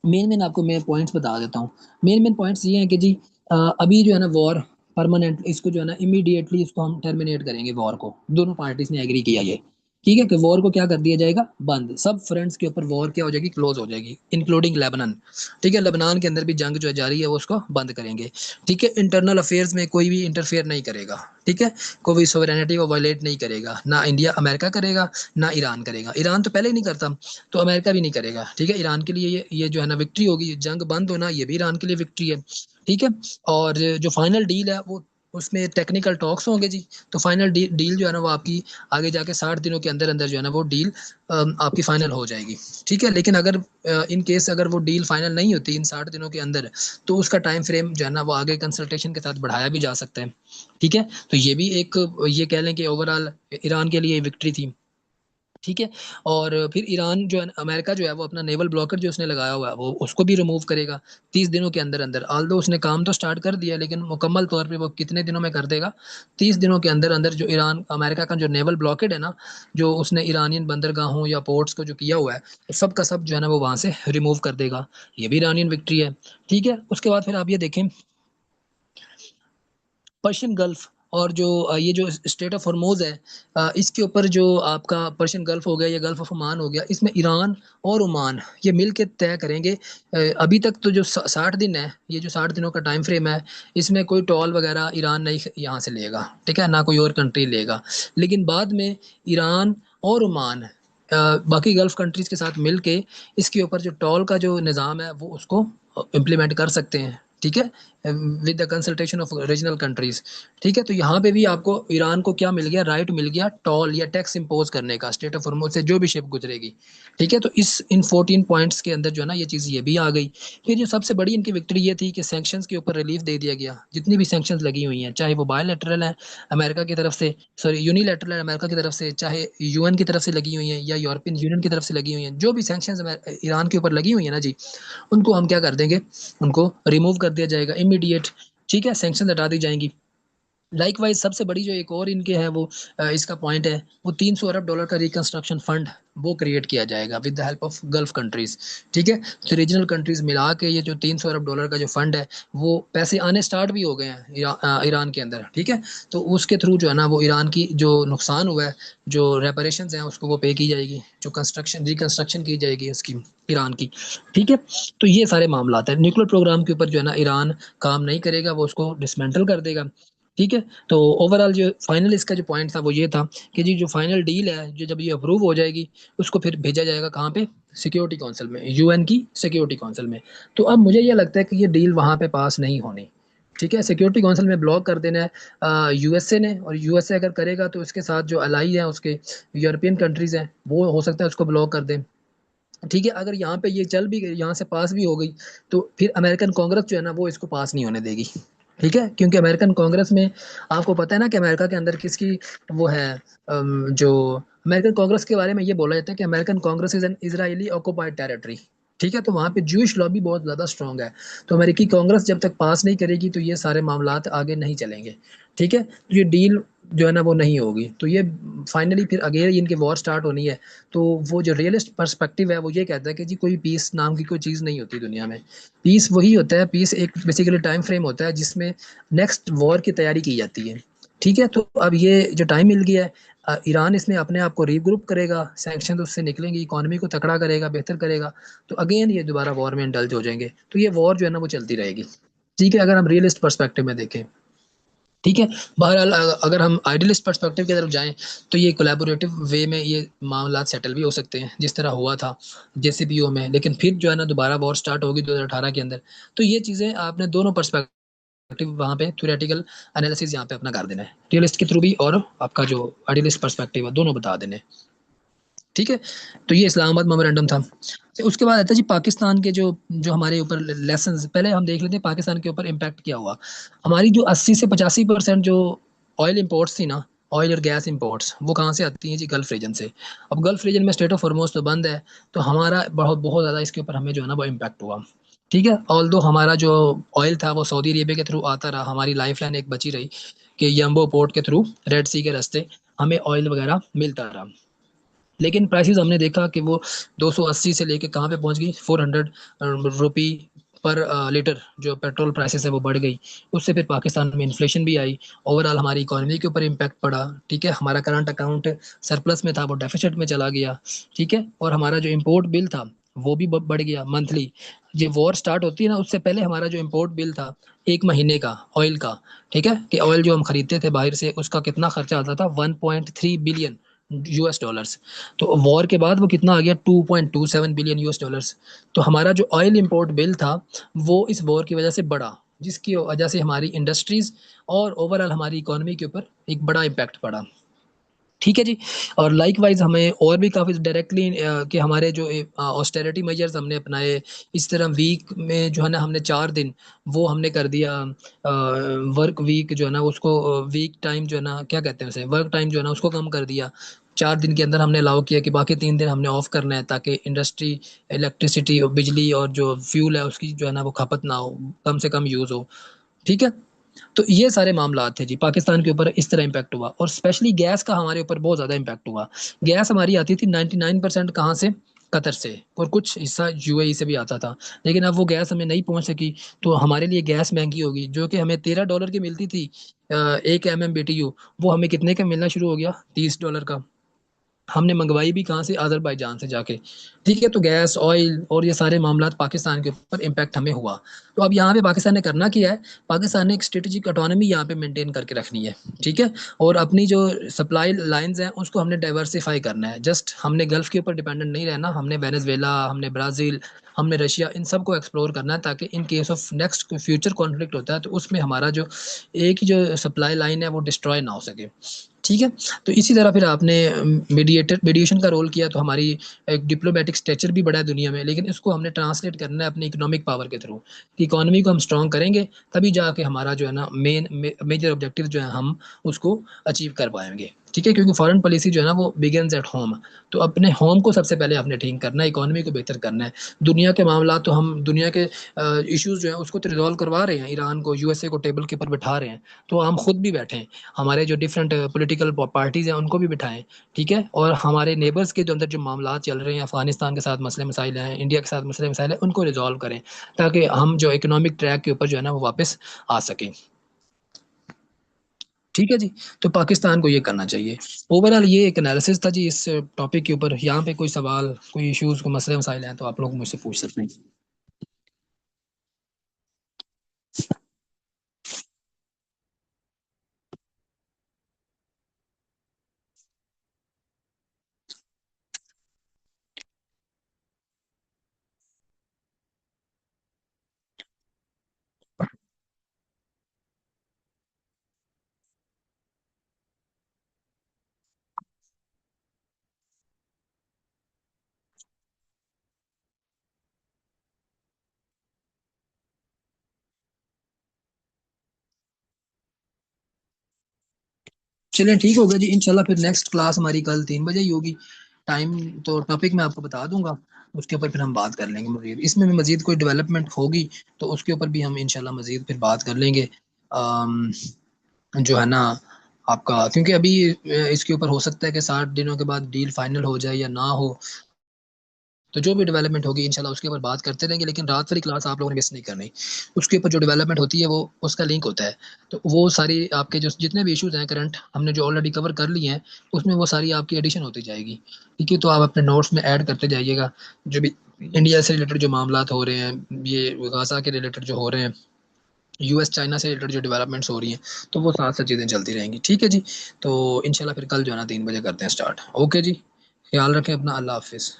Speaker 1: मेन मेन आपको मैं पॉइंट्स बता देता हूँ। मेन मेन पॉइंट्स ये हैं कि जी अभी जो है ना वॉर परमानेंट, इसको जो है ना इमीडिएटली इसको हम टर्मिनेट करेंगे वॉर को। दोनों पार्टीज ने एग्री किया ये। ठीक है, कि वॉर को क्या कर दिया जाएगा? बंद। सब फ्रंट्स के ऊपर वॉर क्या हो जाएगी? क्लोज हो जाएगी, इंक्लूडिंग लेबनान। ठीक है, लेबनान के अंदर भी जंग जो है जारी है वो उसको बंद करेंगे। ठीक है, इंटरनल अफेयर्स में कोई भी इंटरफेयर नहीं करेगा। ठीक है, कोई भी सोवरेनिटी को वायलेट नहीं करेगा, ना इंडिया अमेरिका करेगा, ना ईरान करेगा। ईरान तो पहले ही नहीं करता, तो अमेरिका भी नहीं करेगा। ठीक है, ईरान के लिए ये जो है ना विक्ट्री होगी, जंग बंद होना, ये भी ईरान के लिए विक्ट्री है। ठीक है, और जो फाइनल डील है वो उसमें टेक्निकल टॉक्स होंगे जी। तो फाइनल डील जो है ना वो आपकी आगे जाके 60 दिनों के अंदर अंदर जो है ना वो डील आपकी फाइनल हो जाएगी। ठीक है, लेकिन अगर इन केस अगर वो डील फाइनल नहीं होती इन 60 दिनों के अंदर, तो उसका टाइम फ्रेम जो है ना वो आगे कंसल्टेशन के साथ बढ़ाया भी जा सकता है। ठीक है, तो ये भी एक, ये कह लें कि ओवरऑल ईरान के लिए विक्ट्री थी। ठीक है। और फिर ईरान जो है, अमेरिका जो है वो अपना नेवल ब्लॉकर जो उसने लगाया हुआ है वो उसको भी रिमूव करेगा 30 दिनों के अंदर अंदर। ऑल्दो उसने काम तो स्टार्ट कर दिया, लेकिन मुकम्मल तौर पे वो कितने दिनों में कर देगा? 30 दिनों के अंदर अंदर जो ईरान अमेरिका का जो नेवल ब्लॉकेड है ना, जो उसने ईरानियन बंदरगाहों या पोर्ट्स को जो किया हुआ है, तो सब का सब जो है ना वो वहां से रिमूव कर देगा। ये भी ईरानियन विक्ट्री है। ठीक है, उसके बाद फिर आप ये देखें, पर्शियन गल्फ और जो ये जो स्टेट ऑफ हॉर्मोज है, इसके ऊपर जो आपका पर्शियन गल्फ हो गया या गल्फ ऑफ ओमान हो गया, इसमें ईरान और ओमान ये मिल के तय करेंगे। अभी तक तो जो 60 दिन है, ये जो 60 दिनों का टाइम फ्रेम है, इसमें कोई टोल वगैरह ईरान नहीं यहाँ से लेगा, ठीक है, ना कोई और कंट्री लेगा। लेकिन बाद में ईरान और ओमान बाकी गल्फ कंट्रीज के साथ मिलके इसके ऊपर जो टोल का जो निज़ाम है वो उसको इम्प्लीमेंट कर सकते हैं। ठीक है, with the consultation of regional countries. ठीक है, तो यहाँ पे भी आपको ईरान को क्या मिल गया? राइट मिल गया टोल या टैक्स इंपोज करने का स्टेट ऑफ हॉर्मोज से जो भी शिप गुजरेगी। ठीक है, तो इस इन 14 पॉइंट्स के अंदर जो है ना ये चीज़ ये भी आ गई। फिर जो सबसे बड़ी इनकी विक्ट्री ये थी कि सैंक्शंस के ऊपर रिलीफ दे दिया गया। जितनी भी सैंक्शंस लगी हुई हैं, चाहे वो बायोलेटरल है अमेरिका की तरफ से, सॉरी यूनिलेटरल है अमेरिका की तरफ से, चाहे यूएन की तरफ से लगी हुई हैं या यूरोपियन यूनियन की तरफ से लगी हुई हैं, जो भी सैंक्शंस ईरान के ऊपर लगी हुई है ना जी, उनको हम क्या कर देंगे? उनको रिमूव कर दिया जाएगा इमीडिएट। ठीक है, सैंक्शन हटा दी जाएंगी। लाइकवाइज सबसे बड़ी जो एक और इनके है वो इसका पॉइंट है, वो 300 अरब डॉलर का रिकंस्ट्रक्शन फंड वो क्रिएट किया जाएगा with the help of gulf countries. ठीक है, तो रीजनल कंट्रीज मिला के ये जो 300 अरब डॉलर का जो फंड है, वो पैसे आने स्टार्ट भी हो गए हैं ईरान के अंदर। ठीक है, तो उसके थ्रू जो है ना वो ईरान की जो नुकसान हुआ है, जो रेपरेशन हैं उसको वो पे की जाएगी, जो कंस्ट्रक्शन रिकंस्ट्रक्शन की जाएगी उसकी ईरान की। ठीक है, तो ये सारे मामला है। न्यूक्लियर प्रोग्राम के ऊपर जो है ना ईरान काम नहीं करेगा, वो उसको डिसमेंटल कर देगा। ठीक है, तो ओवरऑल जो फाइनल इसका जो पॉइंट था वो ये था कि जी जो फाइनल डील है, जो जब ये अप्रूव हो जाएगी, उसको फिर भेजा जाएगा कहाँ पे? सिक्योरिटी काउंसिल में, यूएन की सिक्योरिटी काउंसिल में। तो अब मुझे ये लगता है कि ये डील वहाँ पे पास नहीं होनी। ठीक है, सिक्योरिटी काउंसिल में ब्लॉक कर देना है यूएसए ने, और यूएसए अगर करेगा तो उसके साथ जो अलाई है उसके यूरोपियन कंट्रीज हैं, वो हो सकता है उसको ब्लॉक कर दें। ठीक है, अगर यहाँ पे ये चल भी गई, यहाँ से पास भी हो गई, तो फिर अमेरिकन कांग्रेस जो है ना वो इसको पास नहीं होने देगी। ठीक है, क्योंकि अमेरिकन कांग्रेस में आपको पता है ना कि अमेरिका के अंदर किसकी वो है, जो अमेरिकन कांग्रेस के बारे में ये बोला जाता है कि American Congress is an Israeli occupied territory. ठीक है, तो वहाँ पे जूश लॉबी बहुत ज़्यादा स्ट्रांग है। तो अमेरिकी कांग्रेस जब तक पास नहीं करेगी तो ये सारे मामलात आगे नहीं चलेंगे। ठीक है, तो ये डील जो है ना वो नहीं होगी, तो ये फाइनली फिर अगेन इनकी वॉर स्टार्ट होनी है। तो वो जो रियलिस्ट पर्सपेक्टिव है वो ये कहता है कि जी कोई पीस नाम की कोई चीज़ नहीं होती दुनिया में। पीस वही होता है, पीस एक बेसिकली टाइम फ्रेम होता है जिसमें नेक्स्ट वॉर की तैयारी की जाती है। ठीक है, तो अब ये जो टाइम मिल गया है, ईरान इसमें अपने आप को रीग्रुप करेगा, सैंक्शन उससे निकलेंगे, इकोनॉमी को तकड़ा करेगा, बेहतर करेगा, तो अगेन ये दोबारा वॉर में इंडल्ज हो जाएंगे। तो ये वॉर जो है ना वो चलती रहेगी। ठीक है, अगर हम रियलिस्ट पर्सपेक्टिव में देखें। ठीक है, बहरहाल अगर हम आइडियलिस्ट पर्सपेक्टिव की तरफ जाएं तो ये कोलैबोरेटिव वे में ये मामला सेटल भी हो सकते हैं जिस तरह हुआ था जेसीपीओ में। लेकिन फिर जो है ना दोबारा वॉर स्टार्ट होगी 2018 के अंदर। तो ये चीज़ें आपने दोनों पर्सपेक्टिव वहाँ पे थ्योरेटिकल एनालिसिस यहाँ पे अपना कर देना है, रियलिस्ट के थ्रू भी और आपका जो आइडियलिस्ट पर्सपेक्टिव है दोनों बता देने। ठीक है, तो ये इस्लामाबाद मेमोरेंडम था। तो उसके बाद आता है जी पाकिस्तान के जो जो हमारे ऊपर लेसन, पहले हम देख लेते हैं पाकिस्तान के ऊपर इम्पैक्ट क्या हुआ। हमारी जो 80 से 85% जो ऑयल इम्पोर्ट्स थी ना, ऑयल और गैस इम्पोर्ट्स, वो कहाँ से आती हैं जी? गल्फ रीजन से। अब गल्फ रीजन में स्टेट ऑफ हॉर्मोज तो बंद है, तो हमारा बहुत बहुत ज़्यादा इसके ऊपर हमें जो है ना वो इम्पैक्ट हुआ। ठीक है, ऑल दो हमारा जो ऑयल था वो सऊदी अरेबिया के थ्रू आता रहा, हमारी लाइफ लाइन एक बची रही कि यम्बो पोर्ट के थ्रू रेड सी के रास्ते हमें ऑयल वगैरह मिलता रहा। लेकिन प्राइसेस हमने देखा कि वो 280 से लेके कहाँ पे पहुंच गई, 400 रुपी पर लीटर जो पेट्रोल प्राइसेस है वो बढ़ गई। उससे फिर पाकिस्तान में इन्फ्लेशन भी आई, ओवरऑल हमारी इकोनॉमी के ऊपर इम्पैक्ट पड़ा। ठीक है, हमारा करंट अकाउंट सरप्लस में था वो डेफिसिट में चला गया। ठीक है, और हमारा जो इम्पोर्ट बिल था वो भी बढ़ गया मंथली। ये वॉर स्टार्ट होती है ना उससे पहले हमारा जो इम्पोर्ट बिल था 1 महीने का ऑयल का, ठीक है, कि ऑयल जो हम खरीदते थे बाहर से उसका कितना खर्चा आता था, 1.3 बिलियन यूएस डॉलर्स। तो वॉर के बाद वो कितना आ गया, 2.27 बिलियन यूएस डॉलर्स। तो हमारा जो ऑयल इंपोर्ट बिल था वो इस वॉर की वजह से बढ़ा, जिसकी वजह से हमारी इंडस्ट्रीज और ओवरऑल हमारी इकोनॉमी के ऊपर एक बड़ा इम्पैक्ट पड़ा। ठीक है जी। और लाइक वाइज हमें और भी काफ़ी डायरेक्टली कि हमारे जो ऑस्टेरिटी मेजर्स हमने अपनाए, इस तरह वीक में जो है ना हमने 4 दिन वो हमने कर दिया वर्क वीक जो है ना उसको वीक टाइम जो है ना क्या कहते हैं उसे, वर्क टाइम जो है ना उसको कम कर दिया। 4 दिन के अंदर हमने अलाउ किया कि बाकी 3 दिन हमने ऑफ करना है, ताकि इंडस्ट्री, इलेक्ट्रिसिटी और बिजली और जो फ्यूल है उसकी जो है ना वो खपत ना हो, कम से कम यूज़ हो। ठीक है। तो ये सारे मामला थे जी, पाकिस्तान के ऊपर इस तरह इम्पैक्ट हुआ, और स्पेशली गैस का हमारे ऊपर बहुत ज़्यादा इम्पैक्ट हुआ। गैस हमारी आती थी 99% कहाँ से, कतर से, और कुछ हिस्सा यूएई से भी आता था। लेकिन अब वो गैस हमें नहीं पहुंच सकी, तो हमारे लिए गैस महंगी होगी। जो कि हमें $13 की मिलती थी 1 MMBTU, वो हमें कितने का मिलना शुरू हो गया, $30 का। हमने मंगवाई भी कहाँ से, अजरबैजान से जाके। ठीक है। तो गैस, ऑयल और ये सारे मामला पाकिस्तान के ऊपर इम्पैक्ट हमें हुआ। तो अब यहाँ पे पाकिस्तान ने करना क्या है, पाकिस्तान ने एक स्ट्रेटेजिक ऑटोनॉमी यहाँ पे मेंटेन करके रखनी है। ठीक है। और अपनी जो सप्लाई लाइंस हैं उसको हमने डाइवर्सिफाई करना है। जस्ट हमने गल्फ के ऊपर डिपेंडेंट नहीं रहना, हमने वेनेजुएला, हमने ब्राज़ील, हमने रशिया, इन सब को एक्सप्लोर करना है, ताकि in case of next future conflict होता है तो उसमें हमारा जो एक ही जो सप्लाई लाइन है वो डिस्ट्रॉय ना हो सके। ठीक है। तो इसी तरह फिर आपने मीडिएशन का रोल किया, तो हमारी एक डिप्लोमेटिक स्टेचर भी बढ़ा है दुनिया में, लेकिन इसको हमने ट्रांसलेट करना है अपनी इकोनॉमिक पावर के थ्रू, कि इकोनॉमी को हम स्ट्रॉन्ग करेंगे तभी जाके हमारा जो है ना मेजर ऑब्जेक्टिव जो है हम उसको अचीव कर पाएंगे। ठीक है। क्योंकि फॉरेन पॉलिसी जो है ना वो बिगिंस एट होम। तो अपने होम को सबसे पहले आपने ठीक करना है, इकोनॉमी को बेहतर करना है। दुनिया के मामला तो हम दुनिया के इश्यूज जो है उसको तो रिजॉल्व करवा रहे हैं, ईरान को, यूएसए को टेबल के ऊपर बिठा रहे हैं। तो हम खुद भी बैठे हैं, हमारे जो डिफरेंट पॉलिटिकल पार्टीज हैं उनको भी बिठाएं। ठीक है। और हमारे नेबर्स के जो अंदर जो मामला चल रहे हैं, अफगानिस्तान के साथ मसले मसाइल हैं, इंडिया के साथ मसले मसाइल हैं, उनको रिजॉल्व करें, ताकि हम जो इकोनॉमिक ट्रैक के ऊपर जो है ना वो वापस आ सकें। ठीक है जी। तो पाकिस्तान को ये करना चाहिए। ओवरऑल ये एक एनालिसिस था जी इस टॉपिक के ऊपर। यहाँ पे कोई सवाल, कोई इश्यूज, कोई मसले मसाइल हैं तो आप लोग मुझसे पूछ सकते हैं। चलिए ठीक होगा जी, इंशाल्लाह फिर नेक्स्ट क्लास हमारी कल 3 बजे ही होगी। टाइम तो टॉपिक मैं आपको बता दूंगा, उसके ऊपर फिर हम बात कर लेंगे मजीद। इसमें भी मजीद कोई डेवलपमेंट होगी तो उसके ऊपर भी हम इंशाल्लाह मजीद फिर बात कर लेंगे। अम, जो है ना आपका, क्योंकि अभी इसके ऊपर हो सकता है कि 60 दिनों के बाद डील फाइनल हो जाए या ना हो। तो जो भी डेवलपमेंट होगी इंशाल्लाह उसके ऊपर बात करते रहेंगे, लेकिन रात वाली क्लास आप लोगों ने मिस नहीं करनी। उसके ऊपर जो डेवलपमेंट होती है वो उसका लिंक होता है। तो वो सारी आपके जो जितने भी इश्यूज हैं करंट, हमने जो ऑलरेडी कवर कर लिए हैं, उसमें वो सारी आपकी एडिशन होती जाएगी। ठीक है। तो आप अपने नोट्स में ऐड करते जाइएगा, जो भी इंडिया से रिलेटेड जो मामला हो रहे हैं, ये गाजा के रिलेटेड जो हो रहे हैं, यूएस चाइना से रिलेटेड जो डेवलपमेंट्स हो रही हैं, तो वो साथ साथ चीज़ें चलती रहेंगी। ठीक है जी। तो इंशाल्लाह फिर कल जो है ना 3 बजे करते हैं स्टार्ट। ओके जी। ख्याल रखें अपना। अल्लाह हाफिज़।